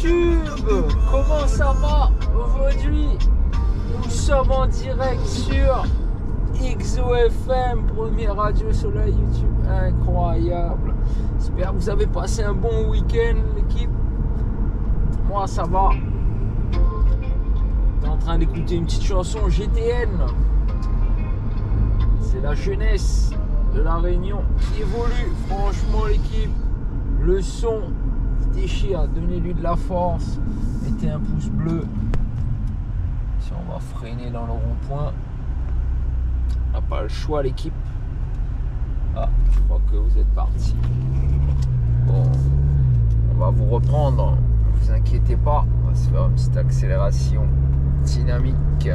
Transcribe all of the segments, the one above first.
YouTube, comment ça va aujourd'hui? Nous sommes en direct sur XOFM, première radio sur la YouTube, incroyable. J'espère que vous avez passé un bon week-end l'équipe. Moi ça va. T'es en train d'écouter une petite chanson GTN. C'est la jeunesse de la Réunion qui évolue. Franchement l'équipe, le son déchire, donnez-lui de la force, mettez un pouce bleu. Si on va freiner dans le rond-point, on n'a pas le choix l'équipe. Ah, je crois que vous êtes parti. Bon, on va vous reprendre, ne vous inquiétez pas, on va se faire une petite accélération dynamique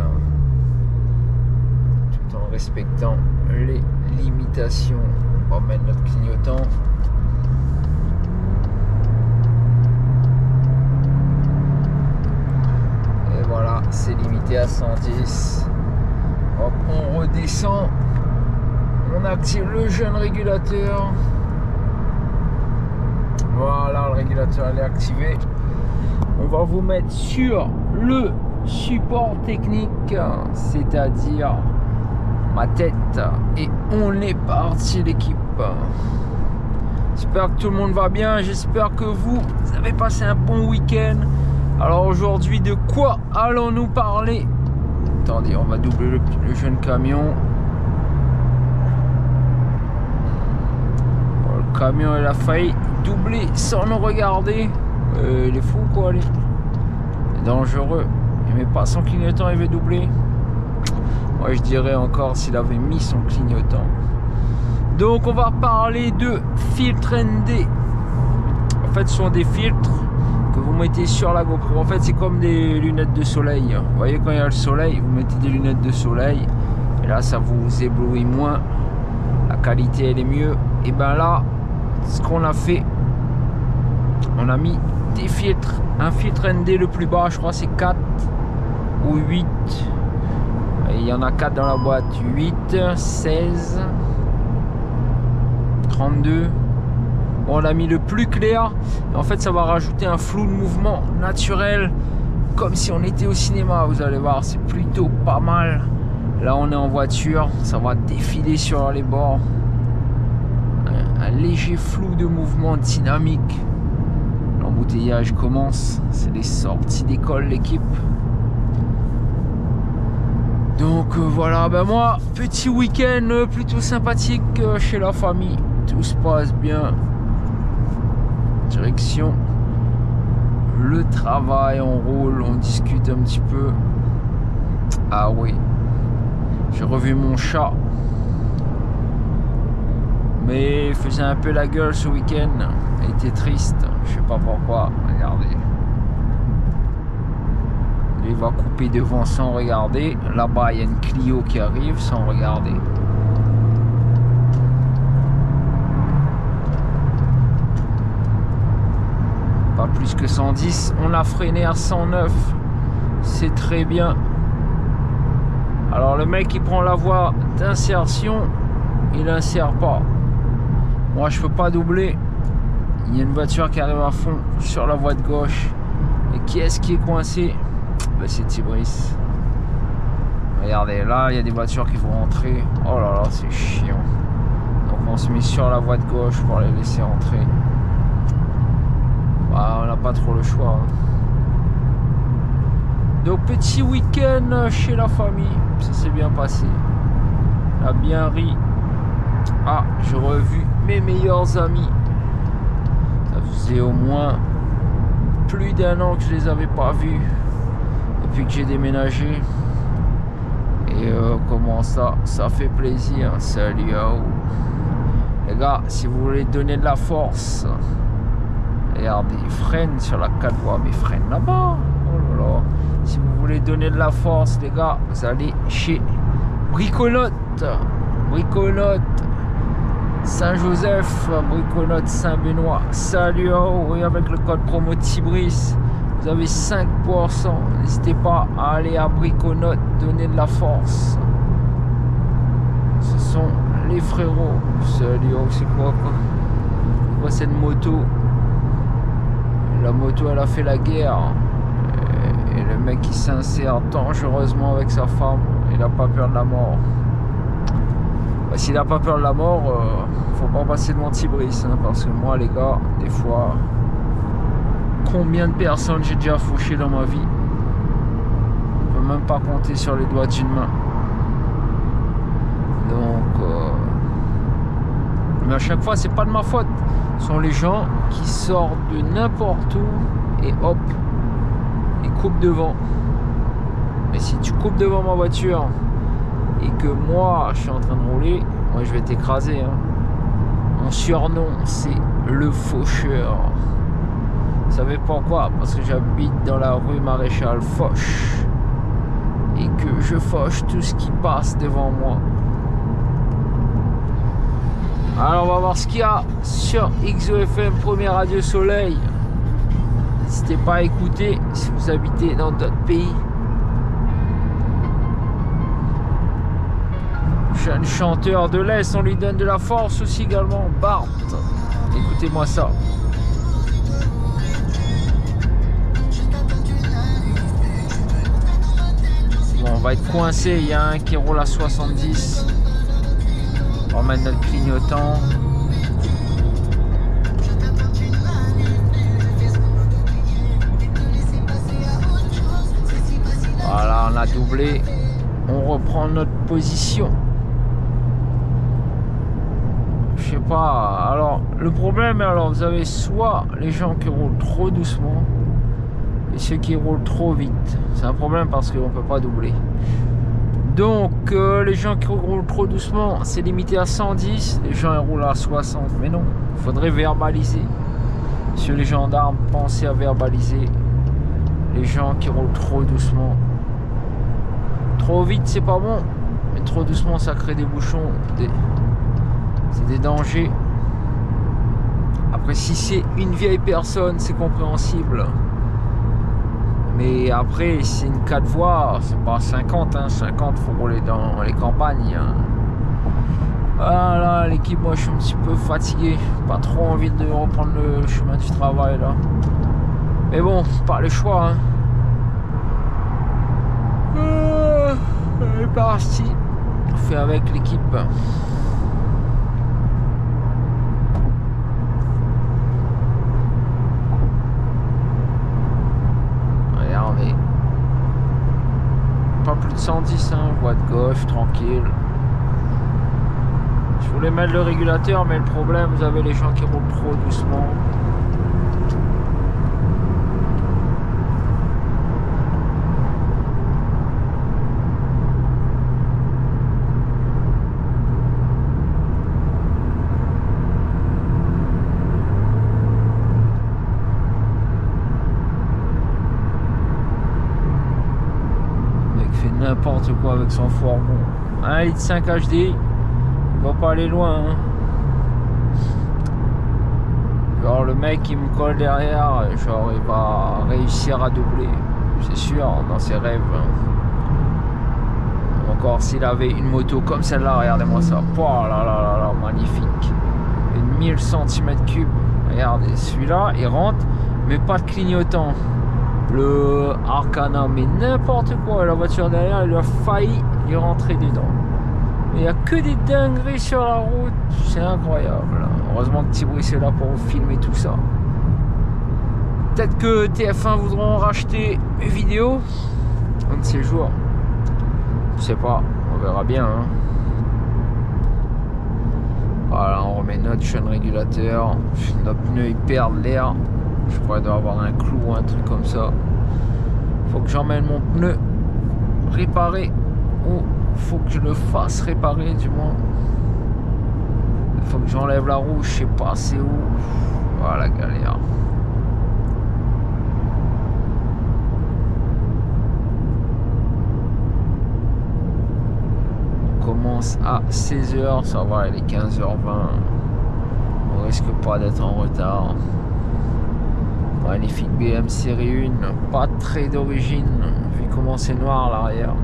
tout en respectant les limitations. On va mettre notre clignotant. Voilà, c'est limité à 110. Hop, on redescend. On active le jeune régulateur. Voilà, le régulateur est activé. On va vous mettre sur le support technique, c'est-à-dire ma tête. Et on est parti l'équipe. J'espère que tout le monde va bien. J'espère que vous avez passé un bon week-end. Alors aujourd'hui, de quoi allons-nous parler? Attendez, on va doubler le jeune camion. Bon, le camion, il a failli doubler sans nous regarder. Il est fou quoi, il est dangereux. Il met pas son clignotant, il veut doubler. Moi je dirais encore s'il avait mis son clignotant. Donc on va parler de filtres ND. En fait, ce sont des filtres que vous mettez sur la GoPro. En fait, c'est comme des lunettes de soleil. Vous voyez, quand il y a le soleil, vous mettez des lunettes de soleil. Et là, ça vous éblouit moins. La qualité, elle est mieux. Et ben là, ce qu'on a fait, on a mis des filtres. Un filtre ND le plus bas, je crois, c'est 4 ou 8. Et il y en a 4 dans la boîte. 8, 16, 32. On a mis le plus clair. En fait, ça va rajouter un flou de mouvement naturel, comme si on était au cinéma. Vous allez voir, c'est plutôt pas mal. Là, on est en voiture, ça va défiler sur les bords. Un léger flou de mouvement dynamique. L'embouteillage commence. C'est les sorties d'école, l'équipe. Donc voilà, ben moi, petit week-end plutôt sympathique chez la famille. Tout se passe bien. Direction le travail, on roule, on discute un petit peu. Ah oui, j'ai revu mon chat, mais il faisait un peu la gueule ce week-end. Il était triste, je sais pas pourquoi. Regardez, il va couper devant sans regarder. Là-bas il y a une Clio qui arrive sans regarder. Plus que 110, on a freiné à 109, c'est très bien. Alors le mec il prend la voie d'insertion, il insère pas. Moi je peux pas doubler. Il y a une voiture qui arrive à fond sur la voie de gauche. Et qui est-ce qui est coincé? Ben, c'est Tibris. Regardez, là il y a des voitures qui vont rentrer. Oh là là, c'est chiant. Donc on se met sur la voie de gauche pour les laisser rentrer. Ah, on n'a pas trop le choix. Donc petit week-end chez la famille, ça s'est bien passé. On a bien ri. Ah, j'ai revu mes meilleurs amis. Ça faisait au moins plus d'1 an que je les avais pas vus depuis que j'ai déménagé. Et comment ça fait plaisir. Salut à vous. Les gars, si vous voulez donner de la force, regardez, freine sur la 4 voies, mais freine là-bas. Oh là là. Si vous voulez donner de la force, les gars, vous allez chez Briconote. Briconote Saint-Joseph, Briconote Saint-Benoît. Salut à vous. Et avec le code promo Tibris, vous avez 5%. N'hésitez pas à aller à Briconote, donner de la force. Ce sont les frérots. Salut, c'est quoi cette moto? La moto, elle a fait la guerre. Et le mec, il s'insère dangereusement avec sa femme. Il n'a pas peur de la mort. Bah, s'il n'a pas peur de la mort, faut pas passer devant Tibris. Hein, parce que moi, les gars, des fois, combien de personnes j'ai déjà fauché dans ma vie? On peut même pas compter sur les doigts d'une main. Donc, mais à chaque fois, c'est pas de ma faute. Ce sont les gens qui sortent de n'importe où et hop, ils coupent devant. Mais si tu coupes devant ma voiture et que moi, je suis en train de rouler, moi, je vais t'écraser. Hein. Mon surnom, c'est le faucheur. Vous savez pourquoi? Parce que j'habite dans la rue Maréchal Foch et que je fauche tout ce qui passe devant moi. Alors on va voir ce qu'il y a sur XOFM, première radio soleil. N'hésitez pas à écouter si vous habitez dans d'autres pays. Jeune chanteur de l'Est, on lui donne de la force aussi également. Bart, écoutez-moi ça. Bon, on va être coincé, il y a un qui roule à 70. On va mettre notre clignotant. Voilà, on a doublé. On reprend notre position. Je sais pas. Alors, le problème, alors, vous avez soit les gens qui roulent trop doucement et ceux qui roulent trop vite. C'est un problème parce qu'on peut pas doubler. Donc les gens qui roulent trop doucement, c'est limité à 110. Les gens ils roulent à 60. Mais non, il faudrait verbaliser. Monsieur les gendarmes, pensez à verbaliser les gens qui roulent trop doucement. Trop vite, c'est pas bon. Mais trop doucement, ça crée des bouchons. C'est des dangers. Après, si c'est une vieille personne, c'est compréhensible. Mais après, c'est une 4 voies, c'est pas 50, hein. 50, faut rouler dans les campagnes. Hein. Voilà, l'équipe, moi je suis un petit peu fatigué. Pas trop envie de reprendre le chemin du travail là. Mais bon, pas le choix. Hein. C'est parti. On fait avec l'équipe. Pas plus de 110, hein, voie de gauche, tranquille. Je voulais mettre le régulateur, mais le problème, vous avez les gens qui roulent trop doucement. N'importe quoi avec son fourgon. 1,5 litre HD, il va pas aller loin. Hein. Genre le mec qui me colle derrière, genre il va réussir à doubler. C'est sûr, dans ses rêves. Hein. Encore s'il avait une moto comme celle-là, regardez-moi ça. Oh là là là là, magnifique. Une 1000 cm3. Regardez, celui-là, il rentre, mais pas de clignotant. Le Arcana, mais n'importe quoi. La voiture derrière, elle a failli y rentrer dedans. Mais il n'y a que des dingueries sur la route. C'est incroyable. Heureusement que Tibris est là pour filmer tout ça. Peut-être que TF1 voudront racheter mes vidéos un de ces jours. Je sais pas, on verra bien. Hein. Voilà, on remet notre chaîne régulateur. Nos pneus ils perdent l'air. Je crois qu'il doit avoir un clou ou un truc comme ça. Faut que j'emmène mon pneu réparé. Ou faut que je le fasse réparer du moins. Faut que j'enlève la roue, je sais pas c'est où. Voilà, galère. On commence à 16h, ça va, il est 15h20. On risque pas d'être en retard. Magnifique BM série 1, pas très d'origine, vu comment c'est noir à l'arrière.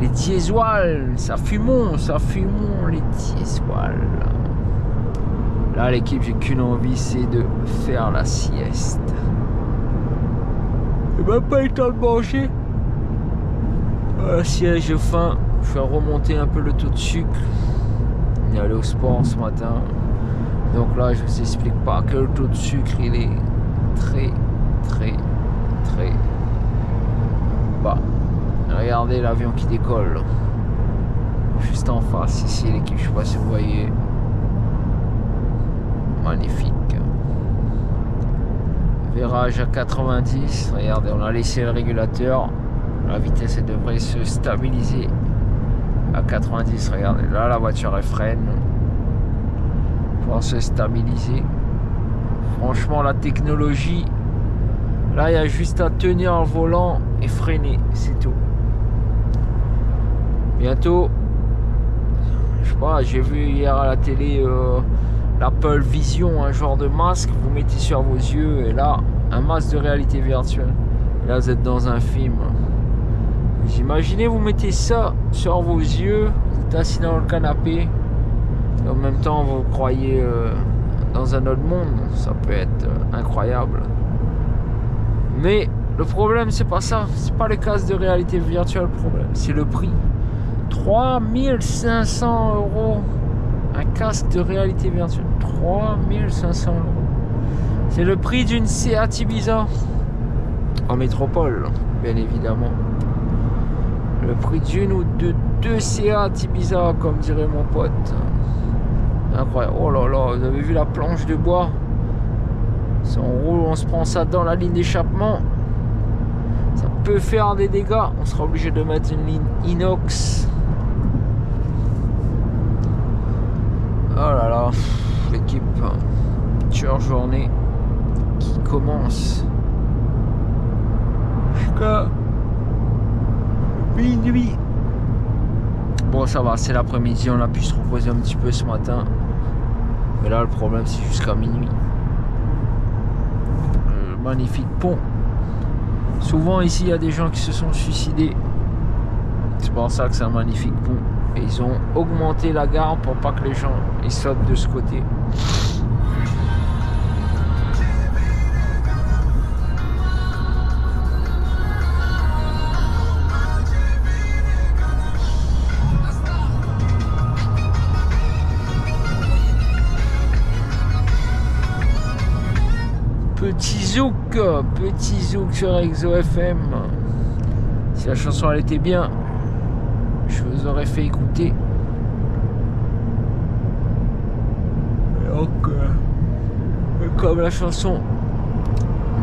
Les diesoiles, ça fumons les diesoiles. Là Ah l'équipe, j'ai qu'une envie, c'est de faire la sieste. J'ai même pas eu le temps de manger. La sieste, j'ai faim. Je vais remonter un peu le taux de sucre. On est allé au sport ce matin. Donc là, je vous explique pas que le taux de sucre, il est très bas. Regardez l'avion qui décolle. Juste en face, ici, l'équipe, je sais pas si vous voyez. Magnifique. Virage à 90. Regardez, on a laissé le régulateur. La vitesse, elle devrait se stabiliser à 90. Regardez, là, la voiture, elle freine. Pour se stabiliser. Franchement, la technologie, là, il y a juste à tenir le volant et freiner. C'est tout. Bientôt, je sais pas, j'ai vu hier à la télé l'Apple Vision, un genre de masque, vous mettez sur vos yeux, et là, un masque de réalité virtuelle. Et là, vous êtes dans un film. Vous imaginez, vous mettez ça sur vos yeux, vous êtes assis dans le canapé, et en même temps, vous croyez dans un autre monde. Ça peut être incroyable. Mais le problème, c'est pas ça. C'est pas les casques de réalité virtuelle, le problème. C'est le prix. 3500 €. Un casque de réalité virtuelle. 3500 €. C'est le prix d'une Seat Ibiza. En métropole, bien évidemment. Le prix d'une ou de deux Seat Ibiza, comme dirait mon pote. Incroyable. Oh là là, vous avez vu la planche de bois? Si on roule, on se prend ça dans la ligne d'échappement. Ça peut faire des dégâts. On sera obligé de mettre une ligne inox. Oh là là, l'équipe, dure journée qui commence jusqu'à minuit. Bon, ça va, c'est l'après-midi, on a pu se reposer un petit peu ce matin. Mais là, le problème, c'est jusqu'à minuit. Magnifique pont. Souvent, ici, il y a des gens qui se sont suicidés. C'est pour ça que c'est un magnifique pont. Et ils ont augmenté la gare pour pas que les gens ils sautent de ce côté. Petit zouk sur Exo FM. Si la chanson elle était bien, je vous aurais fait écouter. Donc, comme la chanson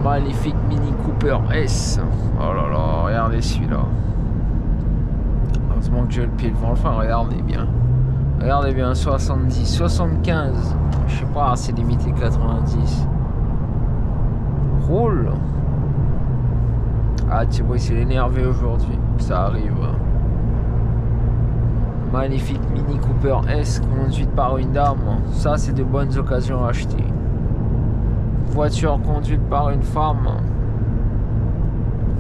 magnifique Mini Cooper S. Oh là là, regardez celui-là. Heureusement que j'ai le pied devant le frein. Regardez bien. Regardez bien, 70, 75. Je sais pas, c'est limité 90. Roule. Ah, tu vois, c'est énervé aujourd'hui. Ça arrive. Magnifique Mini Cooper S conduite par une dame. Ça, c'est de bonnes occasions à acheter. Voiture conduite par une femme.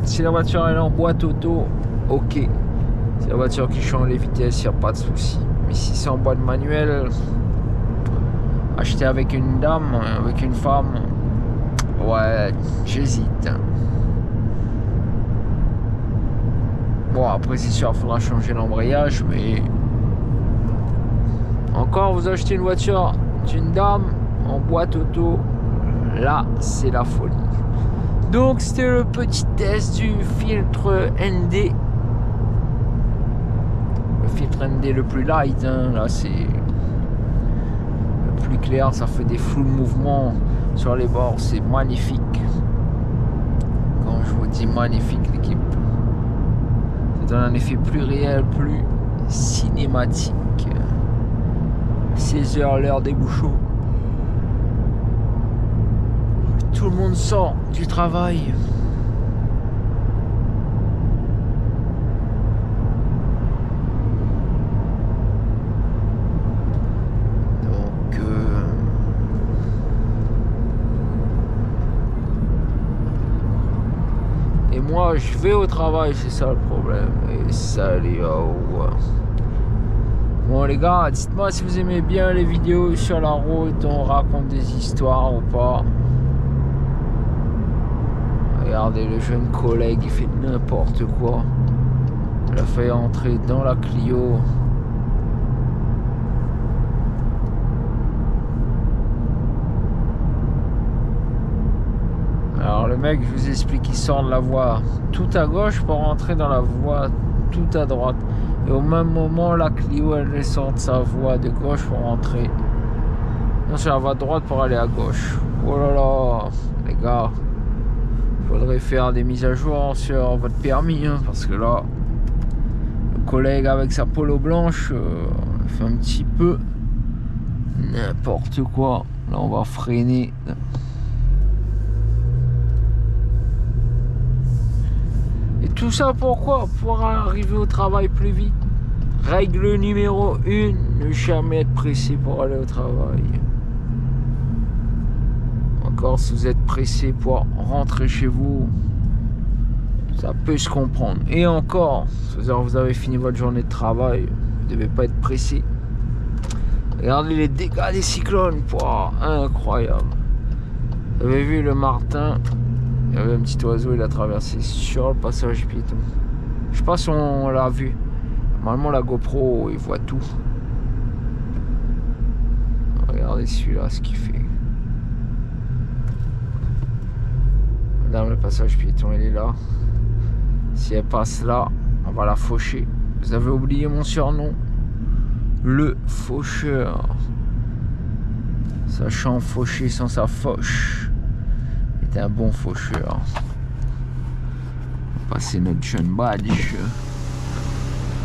Si la voiture elle est en boîte auto, ok. C'est la voiture qui change les vitesses, il n'y a pas de souci. Mais si c'est en boîte manuelle, acheter avec une dame, avec une femme, ouais, j'hésite. Bon, après, c'est sûr, il faudra changer l'embrayage, mais encore, vous achetez une voiture d'une dame en boîte auto, là, c'est la folie. Donc, c'était le petit test du filtre ND. Le filtre ND le plus light, hein, là, c'est le plus clair, ça fait des flous de mouvement sur les bords, c'est magnifique. Quand je vous dis magnifique, l'équipe, ça donne un effet plus réel, plus cinématique. 16h, l'heure des bouchons. Tout le monde sort du travail. Donc, et moi, je vais au travail, c'est ça le problème. Et ça, les Bon les gars, dites-moi si vous aimez bien les vidéos sur la route, on raconte des histoires ou pas. Regardez le jeune collègue, il fait n'importe quoi. Il a failli entrer dans la Clio. Alors le mec, je vous explique, il sort de la voie tout à gauche pour rentrer dans la voie tout à droite. Et au même moment, la Clio, elle descend de sa voie de gauche pour rentrer sur la voie droite pour aller à gauche. Oh là là, les gars, il faudrait faire des mises à jour sur votre permis, hein, parce que là, le collègue avec sa polo blanche fait un petit peu n'importe quoi. Là, on va freiner. Et tout ça pourquoi? Pour arriver au travail plus vite. Règle numéro 1, ne jamais être pressé pour aller au travail. Encore si vous êtes pressé pour rentrer chez vous, ça peut se comprendre. Et encore, c'est-à-dire vous avez fini votre journée de travail, vous ne devez pas être pressé. Regardez les dégâts des cyclones, wow, incroyable. Vous avez vu le martin? Il y avait un petit oiseau, il a traversé sur le passage piéton. Je sais pas si on l'a vu. Normalement la GoPro, il voit tout. Regardez celui-là, ce qu'il fait. Madame, le passage piéton, il est là. Si elle passe là, on va la faucher. Vous avez oublié mon surnom? Le faucheur. Sachant faucher sans sa fauche. C'est un bon faucheur. On va passer notre jeune badge.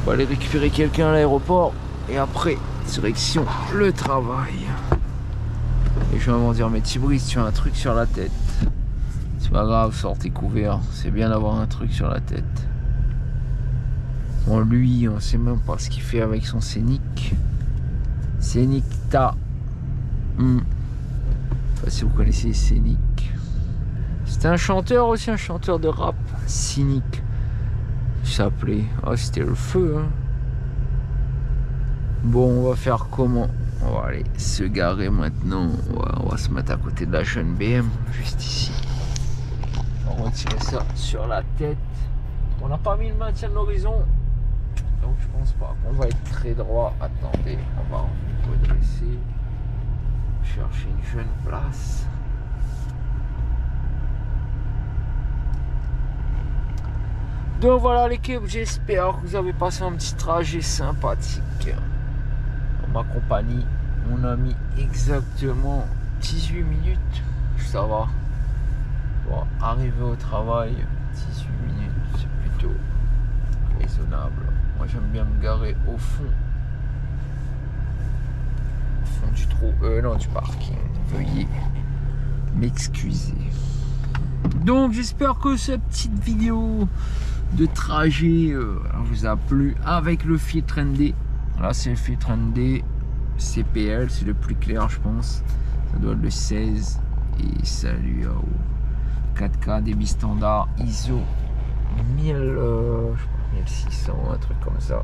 On va aller récupérer quelqu'un à l'aéroport. Et après, direction le travail. Et je vais m'en dire, mais Tibrice, tu as un truc sur la tête. C'est pas grave, sortez couverts. C'est bien d'avoir un truc sur la tête. Bon, lui, on sait même pas ce qu'il fait avec son Scénic. Scénic Ta. Je sais pas si vous connaissez Scénic. C'était un chanteur aussi, un chanteur de rap cynique. Il s'appelait. Ah, c'était le feu, hein. Bon, on va faire comment? On va aller se garer maintenant. On va se mettre à côté de la jeune BM, juste ici. On va retirer ça sur la tête. On n'a pas mis le maintien de l'horizon, donc je pense pas qu'on va être très droit. Attendez, on va redresser. Chercher une jeune place. Donc voilà l'équipe, j'espère que vous avez passé un petit trajet sympathique. En ma compagnie, on a mis exactement 18 minutes. Ça va. Pour arriver au travail, 18 minutes, c'est plutôt raisonnable. Moi j'aime bien me garer au fond. Au fond du trou, non, du parking. Veuillez m'excuser. Donc j'espère que cette petite vidéo de trajet vous a plu avec le filtre ND. Là c'est le filtre ND CPL, c'est le plus clair je pense. Ça doit être le 16. Et salut au 4K débit standard ISO 1600, un truc comme ça.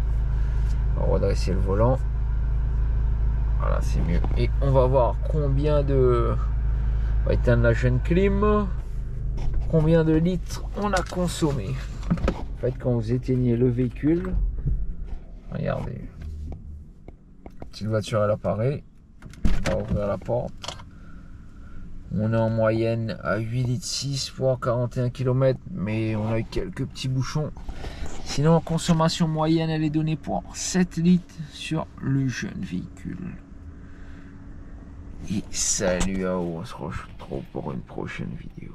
On va redresser le volant. Voilà, c'est mieux. Et on va voir combien de... On va éteindre la jeune clim. Combien de litres on a consommé. En fait, quand vous éteignez le véhicule, regardez, la petite voiture elle apparaît. On va ouvrir la porte. On est en moyenne à 8,6 litres pour 41 km, mais on a eu quelques petits bouchons. Sinon, en consommation moyenne, elle est donnée pour 7 litres sur le jeune véhicule. Et salut à vous, on se retrouve pour une prochaine vidéo.